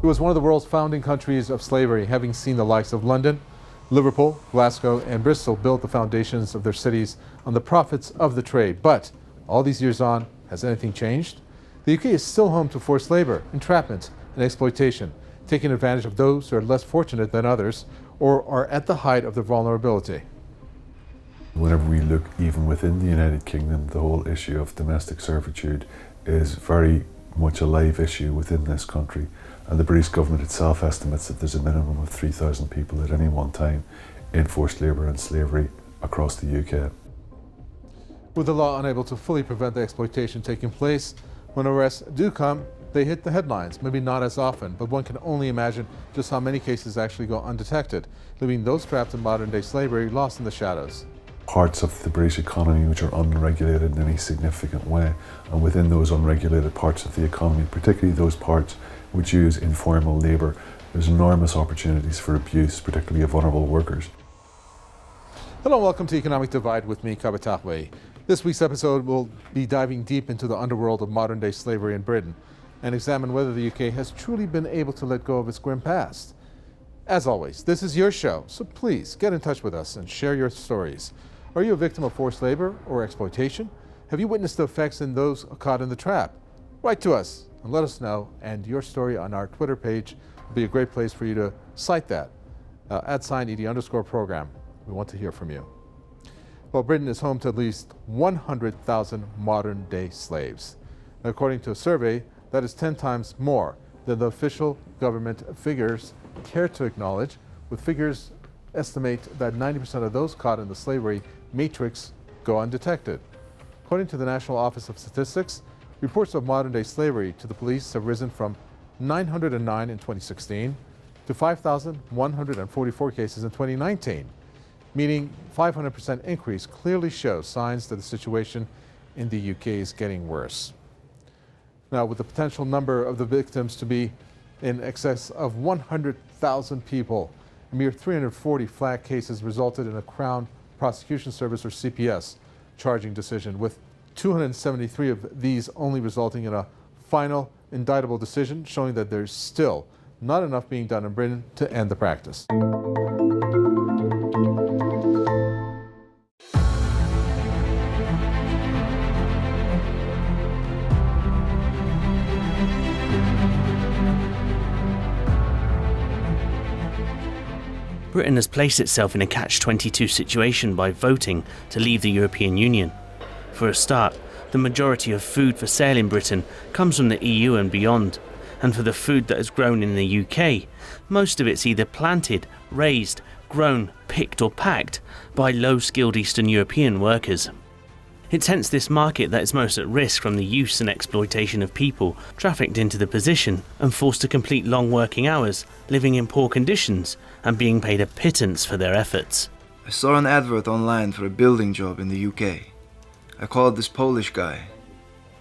It was one of the world's founding countries of slavery, having seen the likes of London, Liverpool, Glasgow and Bristol build the foundations of their cities on the profits of the trade. But all these years on, has anything changed? The UK is still home to forced labor, entrapment and exploitation, taking advantage of those who are less fortunate than others or are at the height of their vulnerability. Whenever we look even within the United Kingdom, the whole issue of domestic servitude is very much a live issue within this country, and the British government itself estimates that there's a minimum of 3,000 people at any one time in forced labour and slavery across the UK. With the law unable to fully prevent the exploitation taking place, when arrests do come, they hit the headlines, maybe not as often, but one can only imagine just how many cases actually go undetected, leaving those trapped in modern-day slavery lost in the shadows. Parts of the British economy which are unregulated in any significant way, and within those unregulated parts of the economy, particularly those parts which use informal labour, there's enormous opportunities for abuse, particularly of vulnerable workers. Hello and welcome to Economic Divide with me, Kabatahwe. This week's episode will be diving deep into the underworld of modern-day slavery in Britain and examine whether the UK has truly been able to let go of its grim past. As always, this is your show, so please get in touch with us and share your stories. Are you a victim of forced labor or exploitation? Have you witnessed the effects in those caught in the trap? Write to us and let us know, and your story on our Twitter page will be a great place for you to cite that. @ED_program. We want to hear from you. Well, Britain is home to at least 100,000 modern-day slaves. According to a survey, that is 10 times more than the official government figures care to acknowledge, with figures estimate that 90% of those caught in the slavery matrix go undetected. According to the National Office of Statistics, reports of modern-day slavery to the police have risen from 909 in 2016 to 5,144 cases in 2019, meaning 500% increase clearly shows signs that the situation in the UK is getting worse. Now, with the potential number of the victims to be in excess of 100,000 people, a mere 340 flat cases resulted in a Crown Prosecution Service, or CPS, charging decision, with 273 of these only resulting in a final indictable decision, showing that there's still not enough being done in Britain to end the practice. Britain has placed itself in a catch-22 situation by voting to leave the European Union. For a start, the majority of food for sale in Britain comes from the EU and beyond, and for the food that is grown in the UK, most of it's either planted, raised, grown, picked or packed by low-skilled Eastern European workers. It's hence this market that is most at risk from the use and exploitation of people trafficked into the position and forced to complete long working hours, living in poor conditions and being paid a pittance for their efforts. I saw an advert online for a building job in the UK. I called this Polish guy.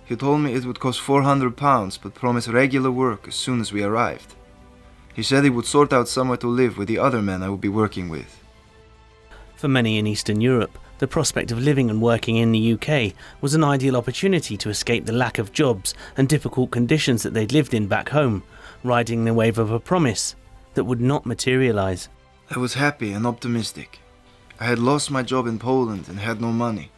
He told me it would cost £400 but promised regular work as soon as we arrived. He said he would sort out somewhere to live with the other men I would be working with. For many in Eastern Europe, the prospect of living and working in the UK was an ideal opportunity to escape the lack of jobs and difficult conditions that they'd lived in back home, riding the wave of a promise that would not materialise. I was happy and optimistic. I had lost my job in Poland and had no money.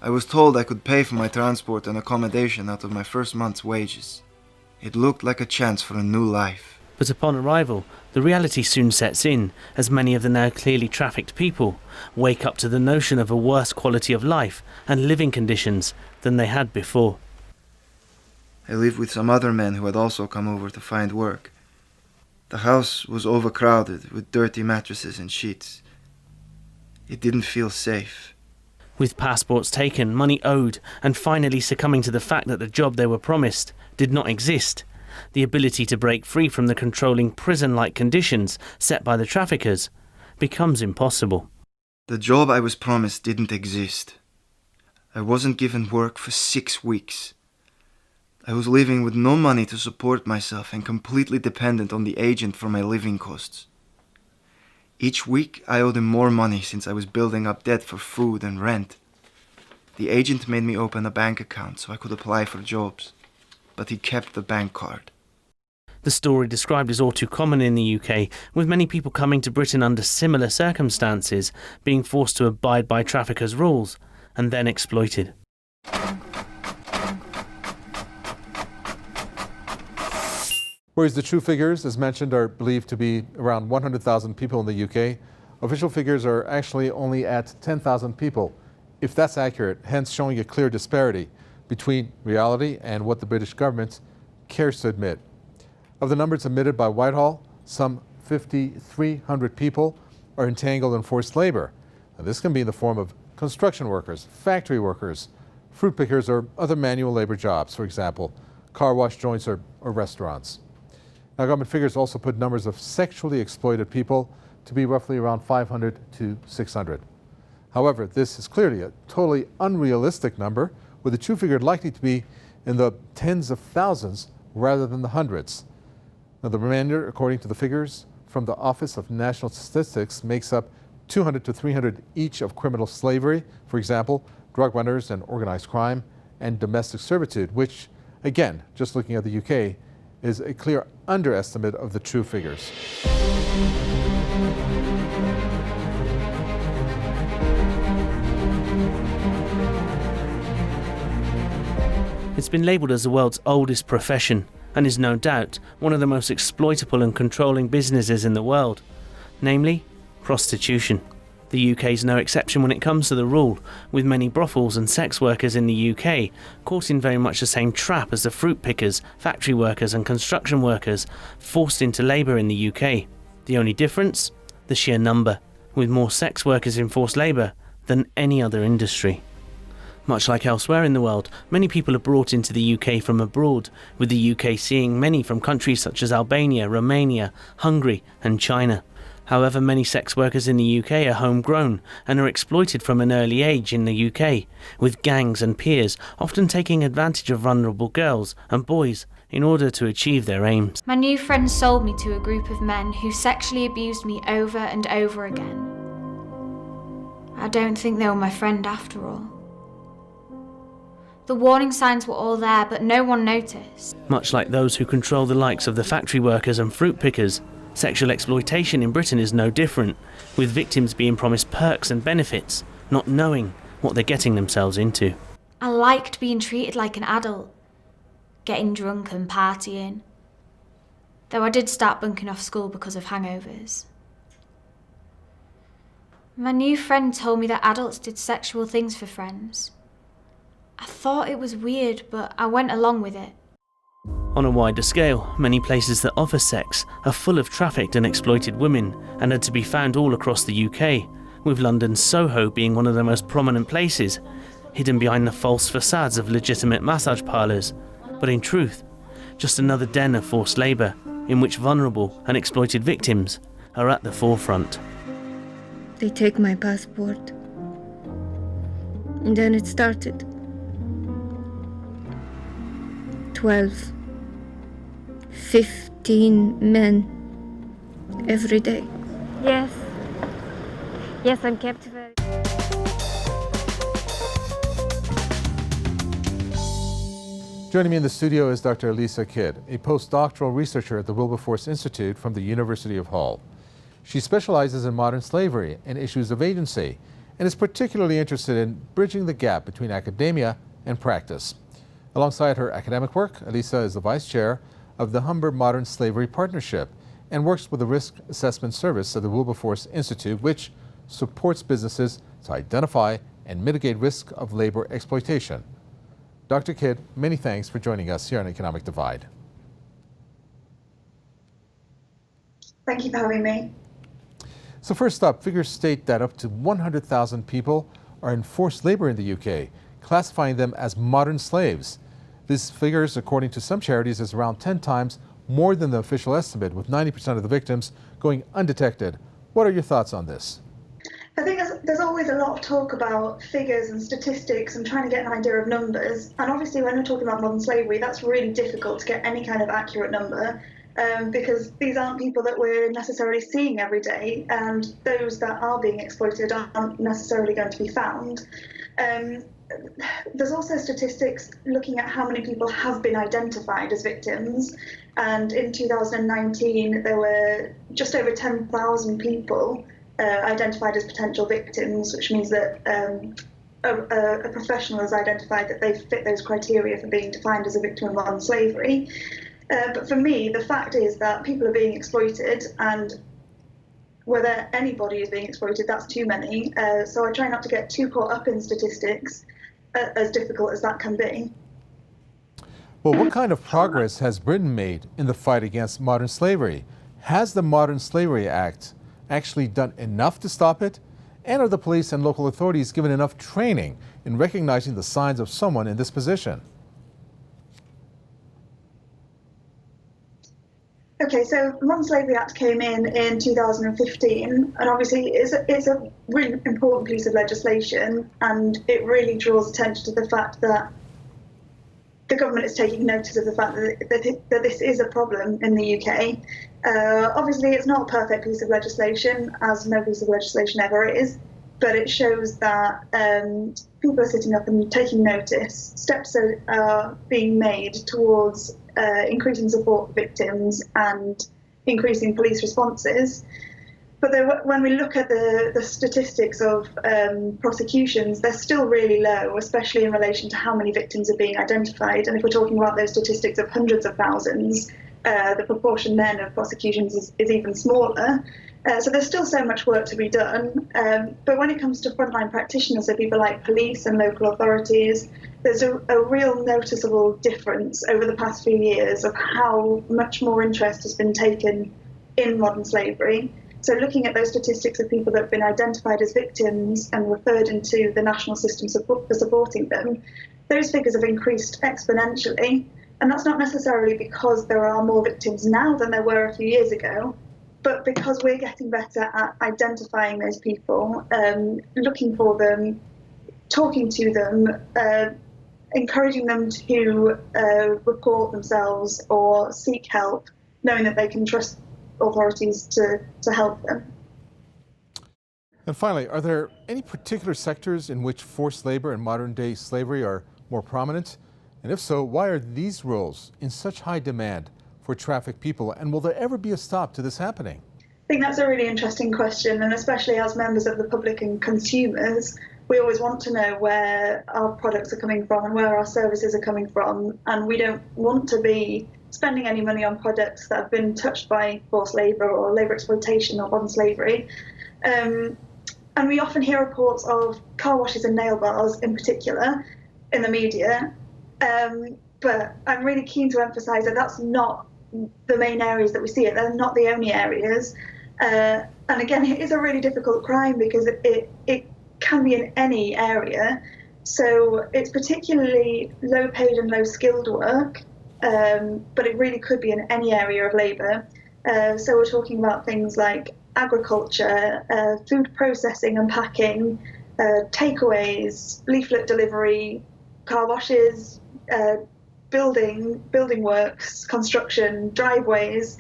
I was told I could pay for my transport and accommodation out of my first month's wages. It looked like a chance for a new life. But upon arrival, the reality soon sets in, as many of the now clearly trafficked people wake up to the notion of a worse quality of life and living conditions than they had before. I lived with some other men who had also come over to find work. The house was overcrowded with dirty mattresses and sheets. It didn't feel safe. With passports taken, money owed, and finally succumbing to the fact that the job they were promised did not exist, the ability to break free from the controlling prison-like conditions set by the traffickers becomes impossible. The job I was promised didn't exist. I wasn't given work for 6 weeks. I was living with no money to support myself and completely dependent on the agent for my living costs. Each week I owed him more money since I was building up debt for food and rent. The agent made me open a bank account so I could apply for jobs, but he kept the bank card. The story described is all too common in the UK, with many people coming to Britain under similar circumstances, being forced to abide by traffickers' rules, and then exploited. Whereas the true figures, as mentioned, are believed to be around 100,000 people in the UK, official figures are actually only at 10,000 people, if that's accurate, hence showing a clear disparity between reality and what the British government cares to admit. Of the numbers admitted by Whitehall, some 5,300 people are entangled in forced labour. Now, this can be in the form of construction workers, factory workers, fruit pickers, or other manual labour jobs, for example, car wash joints or restaurants. Now, government figures also put numbers of sexually exploited people to be roughly around 500 to 600. However, this is clearly a totally unrealistic number, with the true figure likely to be in the tens of thousands rather than the hundreds. Now, the remainder, according to the figures from the Office of National Statistics, makes up 200 to 300 each of criminal slavery, for example, drug runners and organized crime, and domestic servitude, which, again, just looking at the UK, is a clear underestimate of the true figures. It's been labelled as the world's oldest profession, and is no doubt one of the most exploitable and controlling businesses in the world, namely prostitution. The UK is no exception when it comes to the rule, with many brothels and sex workers in the UK caught in very much the same trap as the fruit pickers, factory workers and construction workers forced into labour in the UK. The only difference? The sheer number, with more sex workers in forced labour than any other industry. Much like elsewhere in the world, many people are brought into the UK from abroad, with the UK seeing many from countries such as Albania, Romania, Hungary and China. However, many sex workers in the UK are homegrown and are exploited from an early age in the UK, with gangs and peers often taking advantage of vulnerable girls and boys in order to achieve their aims. My new friend sold me to a group of men who sexually abused me over and over again. I don't think they were my friend after all. The warning signs were all there, but no one noticed. Much like those who control the likes of the factory workers and fruit pickers, sexual exploitation in Britain is no different, with victims being promised perks and benefits, not knowing what they're getting themselves into. I liked being treated like an adult, getting drunk and partying, though I did start bunking off school because of hangovers. My new friend told me that adults did sexual things for friends. I thought it was weird, but I went along with it. On a wider scale, many places that offer sex are full of trafficked and exploited women and are to be found all across the UK, with London's Soho being one of the most prominent places, hidden behind the false facades of legitimate massage parlours, but in truth, just another den of forced labour in which vulnerable and exploited victims are at the forefront. They take my passport, and then it started. 12, 15 men every day. Yes. Yes, I'm captivated. Joining me in the studio is Dr. Elisa Kidd, a postdoctoral researcher at the Wilberforce Institute from the University of Hull. She specializes in modern slavery and issues of agency, and is particularly interested in bridging the gap between academia and practice. Alongside her academic work, Elisa is the vice chair of the Humber Modern Slavery Partnership and works with the Risk Assessment Service at the Wilberforce Institute, which supports businesses to identify and mitigate risk of labor exploitation. Dr. Kidd, many thanks for joining us here on Economic Divide. Thank you for having me. So first up, figures state that up to 100,000 people are in forced labor in the UK, classifying them as modern slaves. These figures, according to some charities, is around 10 times more than the official estimate, with 90% of the victims going undetected. What are your thoughts on this? I think there's always a lot of talk about figures and statistics and trying to get an idea of numbers. And obviously when we're talking about modern slavery, that's really difficult to get any kind of accurate number because these aren't people that we're necessarily seeing every day, and those that are being exploited aren't necessarily going to be found. there's also statistics looking at how many people have been identified as victims. And in 2019, there were just over 10,000 people identified as potential victims, which means that a professional has identified that they fit those criteria for being defined as a victim of modern slavery. But for me, the fact is that people are being exploited, and whether anybody is being exploited, that's too many. So I try not to get too caught up in statistics, as difficult as that can be. Well, what kind of progress has Britain made in the fight against modern slavery? Has the Modern Slavery Act actually done enough to stop it? And are the police and local authorities given enough training in recognizing the signs of someone in this position? Okay, so the Modern Slavery Act came in 2015, and obviously it's a really important piece of legislation, and it really draws attention to the fact that the government is taking notice of the fact that this is a problem in the UK. Obviously, it's not a perfect piece of legislation, as no piece of legislation ever is, but it shows that people are sitting up and taking notice. Steps are being made towards increasing support for victims and increasing police responses. But when we look at the statistics of prosecutions, they're still really low, especially in relation to how many victims are being identified. And if we're talking about those statistics of hundreds of thousands, the proportion then of prosecutions is even smaller. So there's still so much work to be done. But when it comes to frontline practitioners, so people like police and local authorities, there's a real noticeable difference over the past few years of how much more interest has been taken in modern slavery. So looking at those statistics of people that have been identified as victims and referred into the national system for supporting them, those figures have increased exponentially. And that's not necessarily because there are more victims now than there were a few years ago, but because we're getting better at identifying those people, looking for them, talking to them, encouraging them to report themselves or seek help, knowing that they can trust authorities to help them. And finally, are there any particular sectors in which forced labor and modern-day slavery are more prominent? And if so, why are these roles in such high demand for trafficked people? And will there ever be a stop to this happening? I think that's a really interesting question, and especially as members of the public and consumers, we always want to know where our products are coming from and where our services are coming from, and we don't want to be spending any money on products that have been touched by forced labour or labour exploitation or modern slavery. And we often hear reports of car washes and nail bars in particular in the media, but I'm really keen to emphasise that that's not the main areas that we see it. They're not the only areas. And again, it is a really difficult crime because it can be in any area. So it's particularly low paid and low skilled work, but it really could be in any area of labour. So we're talking about things like agriculture, food processing and packing, takeaways, leaflet delivery, car washes, building works, construction, driveways.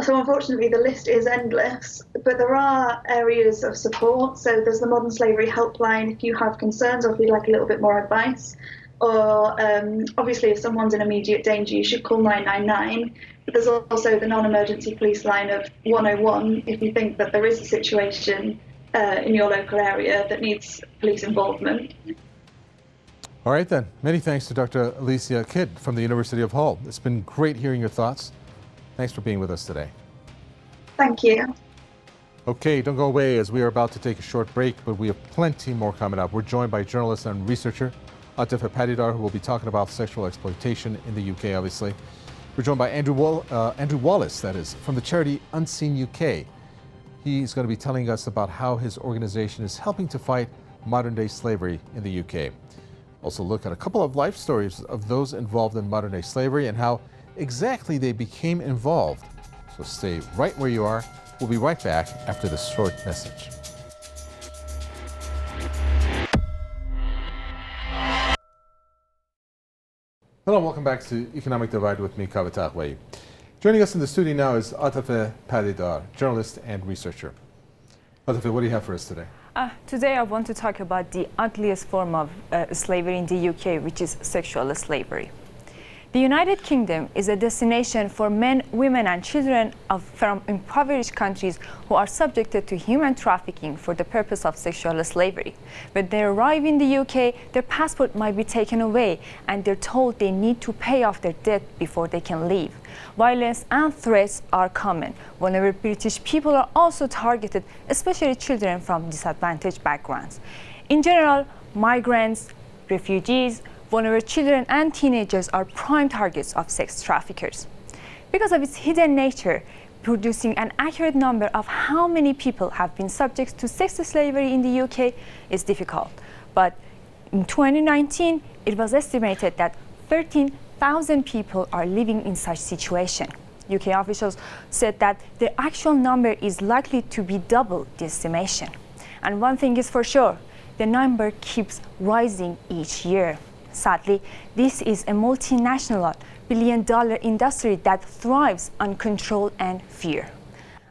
So unfortunately the list is endless, but there are areas of support. So there's the Modern Slavery Helpline if you have concerns or if you'd like a little bit more advice. Or obviously if someone's in immediate danger you should call 999. But there's also the non-emergency police line of 101 if you think that there is a situation in your local area that needs police involvement. All right then, many thanks to Dr. Alicia Kidd from the University of Hull. It's been great hearing your thoughts. Thanks for being with us today. Thank you. Okay, don't go away as we are about to take a short break, but we have plenty more coming up. We're joined by journalist and researcher Atifa Padidar, who will be talking about sexual exploitation in the UK, obviously. We're joined by Andrew Wallace, that is, from the charity Unseen UK. He's going to be telling us about how his organization is helping to fight modern-day slavery in the UK. Also look at a couple of life stories of those involved in modern-day slavery and how exactly they became involved. So stay right where you are. We'll be right back after this short message. Hello and welcome back to Economic Divide with me, Kavita Ahway. Joining us in the studio now is Atifa Padidar, journalist and researcher. Atifa, what do you have for us today? Today I want to talk about the ugliest form of slavery in the UK, which is sexual slavery. The United Kingdom is a destination for men, women and children from impoverished countries who are subjected to human trafficking for the purpose of sexual slavery. When they arrive in the UK, their passport might be taken away and they're told they need to pay off their debt before they can leave. Violence and threats are common. Vulnerable British people are also targeted, especially children from disadvantaged backgrounds. In general, migrants, refugees, vulnerable children and teenagers are prime targets of sex traffickers. Because of its hidden nature, producing an accurate number of how many people have been subject to sex slavery in the UK is difficult. But in 2019, it was estimated that 13,000 people are living in such situation. UK officials said that the actual number is likely to be double the estimation. And one thing is for sure, the number keeps rising each year. Sadly, this is a multinational billion-dollar industry that thrives on control and fear.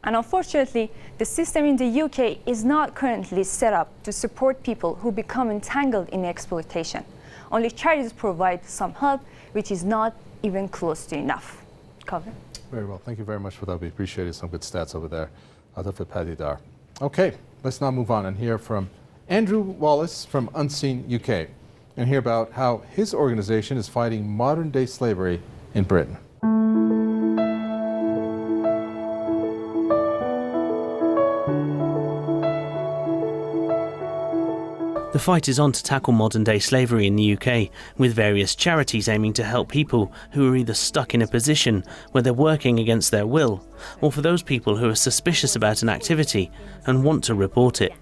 And unfortunately, the system in the UK is not currently set up to support people who become entangled in exploitation. Only charities provide some help, which is not even close to enough. Cover. Very well. Thank you very much for that. We appreciated some good stats over there. Padidar. Okay, let's now move on and hear from Andrew Wallace from Unseen UK and hear about how his organization is fighting modern-day slavery in Britain. The fight is on to tackle modern-day slavery in the UK, with various charities aiming to help people who are either stuck in a position where they're working against their will, or for those people who are suspicious about an activity and want to report it.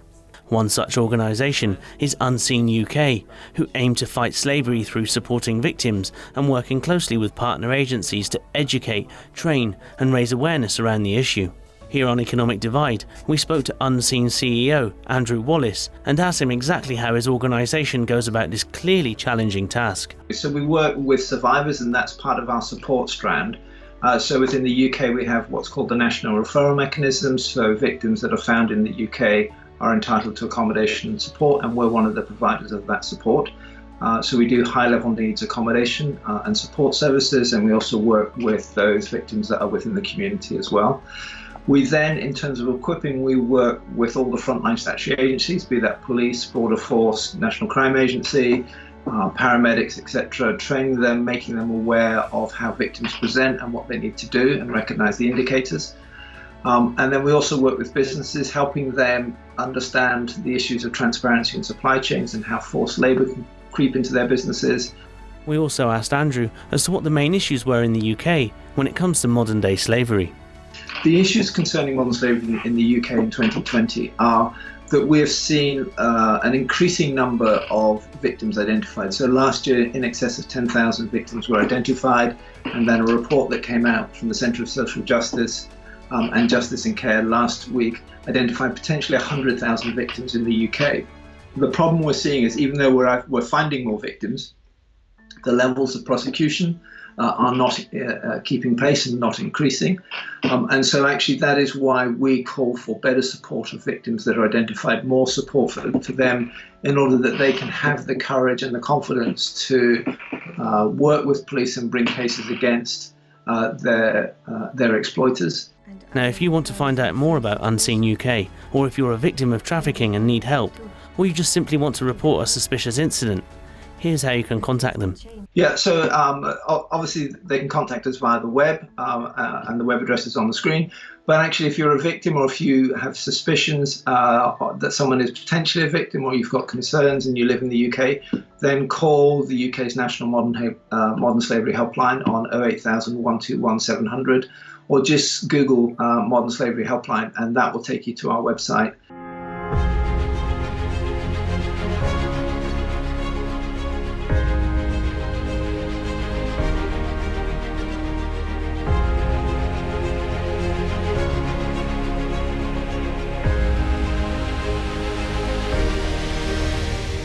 One such organisation is Unseen UK, who aim to fight slavery through supporting victims and working closely with partner agencies to educate, train and raise awareness around the issue. Here on Economic Divide, we spoke to Unseen CEO Andrew Wallace and asked him exactly how his organisation goes about this clearly challenging task. So we work with survivors, and that's part of our support strand. So within the UK we have what's called the National Referral Mechanism, so victims that are found in the UK are entitled to accommodation and support, and we're one of the providers of that support. So we do high-level needs accommodation and support services, and we also work with those victims that are within the community as well. We then, in terms of equipping, we work with all the frontline statutory agencies, be that police, border force, National Crime Agency, paramedics, etc., training them, making them aware of how victims present and what they need to do and recognise the indicators. And then we also work with businesses, helping them understand the issues of transparency in supply chains and how forced labour can creep into their businesses. We also asked Andrew as to what the main issues were in the UK when it comes to modern-day slavery. The issues concerning modern slavery in the UK in 2020 are that we have seen an increasing number of victims identified. So last year, in excess of 10,000 victims were identified, and then a report that came out from the Centre of Social Justice and Justice and Care last week identified potentially 100,000 victims in the UK. The problem we're seeing is, even though we're finding more victims, the levels of prosecution are not keeping pace and not increasing. And so actually that is why we call for better support of victims that are identified, more support for them, in order that they can have the courage and the confidence to work with police and bring cases against their exploiters. Now, if you want to find out more about Unseen UK, or if you're a victim of trafficking and need help, or you just simply want to report a suspicious incident, here's how you can contact them. Yeah, so obviously they can contact us via the web, and the web address is on the screen. But actually, if you're a victim, or if you have suspicions that someone is potentially a victim, or you've got concerns and you live in the UK, then call the UK's National Modern Slavery Helpline on 08000 121 700, or just Google Modern Slavery Helpline, and that will take you to our website.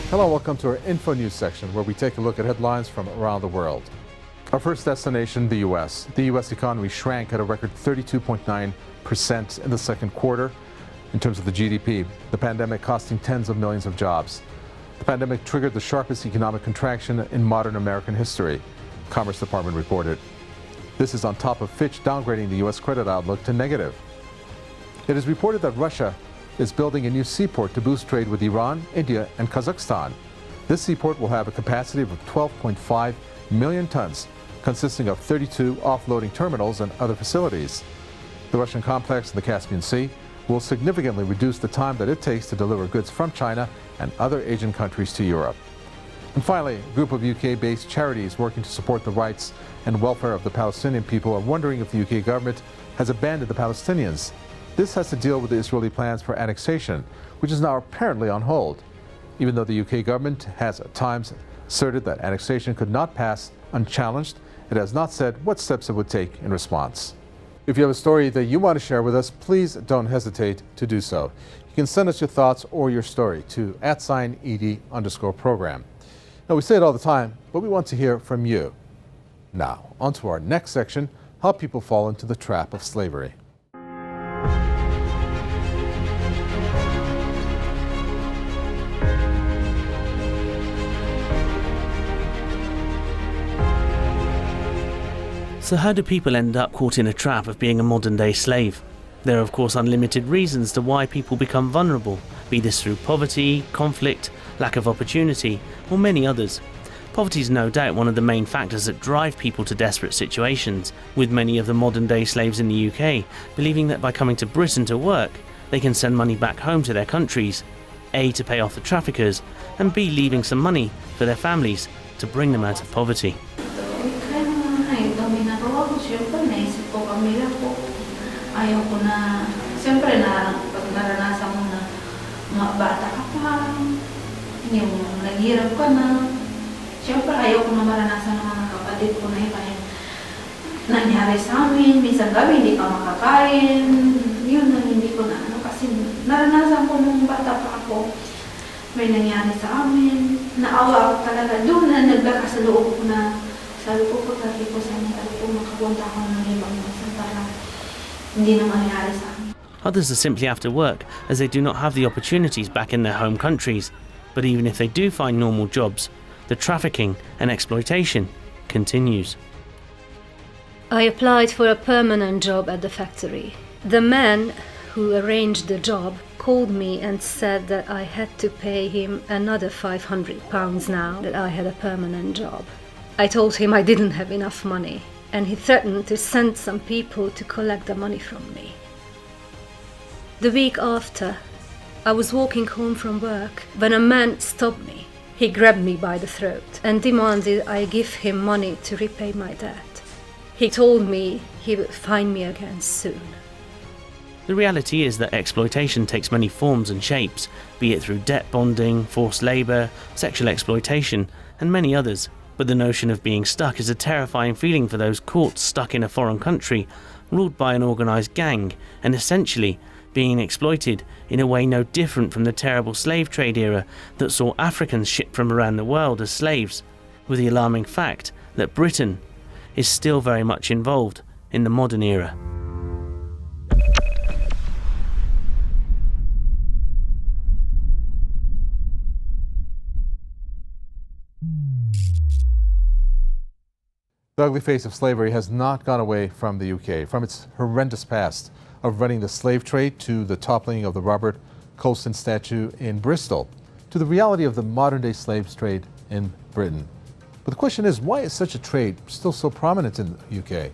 Hello, welcome to our Info News section, where we take a look at headlines from around the world. Our first destination, the U.S. The U.S. economy shrank at a record 32.9% in the second quarter. In terms of the GDP, the pandemic costing tens of millions of jobs. The pandemic triggered the sharpest economic contraction in modern American history, Commerce Department reported. This is on top of Fitch downgrading the U.S. credit outlook to negative. It is reported that Russia is building a new seaport to boost trade with Iran, India, and Kazakhstan. This seaport will have a capacity of 12.5 million tons, consisting of 32 offloading terminals and other facilities. The Russian complex in the Caspian Sea will significantly reduce the time that it takes to deliver goods from China and other Asian countries to Europe. And finally, a group of UK-based charities working to support the rights and welfare of the Palestinian people are wondering if the UK government has abandoned the Palestinians. This has to deal with the Israeli plans for annexation, which is now apparently on hold, even though the UK government has at times asserted that annexation could not pass unchallenged. It has not said what steps it would take in response. If you have a story that you want to share with us, please don't hesitate to do so. You can send us your thoughts or your story to @ED_program. Now, we say it all the time, but we want to hear from you. Now, on to our next section, how people fall into the trap of slavery. So how do people end up caught in a trap of being a modern-day slave? There are of course unlimited reasons to why people become vulnerable, be this through poverty, conflict, lack of opportunity, or many others. Poverty is no doubt one of the main factors that drive people to desperate situations, with many of the modern-day slaves in the UK believing that by coming to Britain to work, they can send money back home to their countries, A, to pay off the traffickers, and B, leaving some money for their families to bring them out of poverty. Siyempre, naisip ko pamilya ko. Ayaw ko na, siyempre na, pag naranasan mo na mga bata ka pa, yung naghirap ka na, siyempre ayaw ko na maranasan ng mga kapatid ko na yun. Kaya nangyari sa amin, minsan gabi hindi ka makakain, yun na hindi ko na ano, kasi naranasan ko nung bata pa ako. May nangyari sa amin, naawa ako talaga, doon na naglakas sa loob ko na sabi ko sa inyo, sabi ko makapunta ako ng ibang bansa para hindi na mangyari sa akin. Others are simply after work as they do not have the opportunities back in their home countries. But even if they do find normal jobs, the trafficking and exploitation continues. I applied for a permanent job at the factory. The man who arranged the job called me and said that I had to pay him another £500 now that I had a permanent job. I told him I didn't have enough money, and he threatened to send some people to collect the money from me. The week after, I was walking home from work when a man stopped me. He grabbed me by the throat and demanded I give him money to repay my debt. He told me he would find me again soon. The reality is that exploitation takes many forms and shapes, be it through debt bonding, forced labour, sexual exploitation, and many others. But the notion of being stuck is a terrifying feeling for those caught stuck in a foreign country, ruled by an organised gang, and essentially being exploited in a way no different from the terrible slave trade era that saw Africans shipped from around the world as slaves, with the alarming fact that Britain is still very much involved in the modern era. The ugly face of slavery has not gone away from the UK, from its horrendous past of running the slave trade to the toppling of the Robert Colston statue in Bristol, to the reality of the modern-day slave trade in Britain. But the question is, why is such a trade still so prominent in the UK?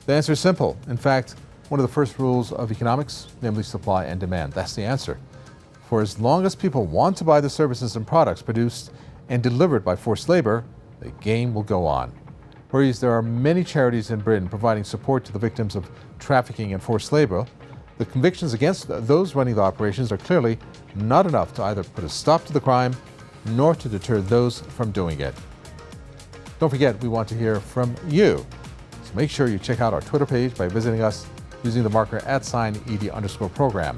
The answer is simple. In fact, one of the first rules of economics, namely supply and demand. That's the answer. For as long as people want to buy the services and products produced and delivered by forced labor, the game will go on. Whereas there are many charities in Britain providing support to the victims of trafficking and forced labor, the convictions against those running the operations are clearly not enough to either put a stop to the crime nor to deter those from doing it. Don't forget, we want to hear from you. So make sure you check out our Twitter page by visiting us using the marker @ED_program.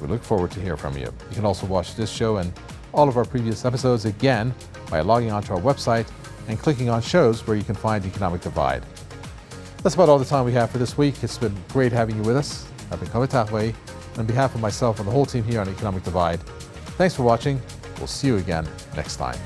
We look forward to hear from you. You can also watch this show and all of our previous episodes again by logging onto our website and clicking on shows where you can find Economic Divide. That's about all the time we have for this week. It's been great having you with us. I've been Kamitahwe. On behalf of myself and the whole team here on Economic Divide, thanks for watching. We'll see you again next time.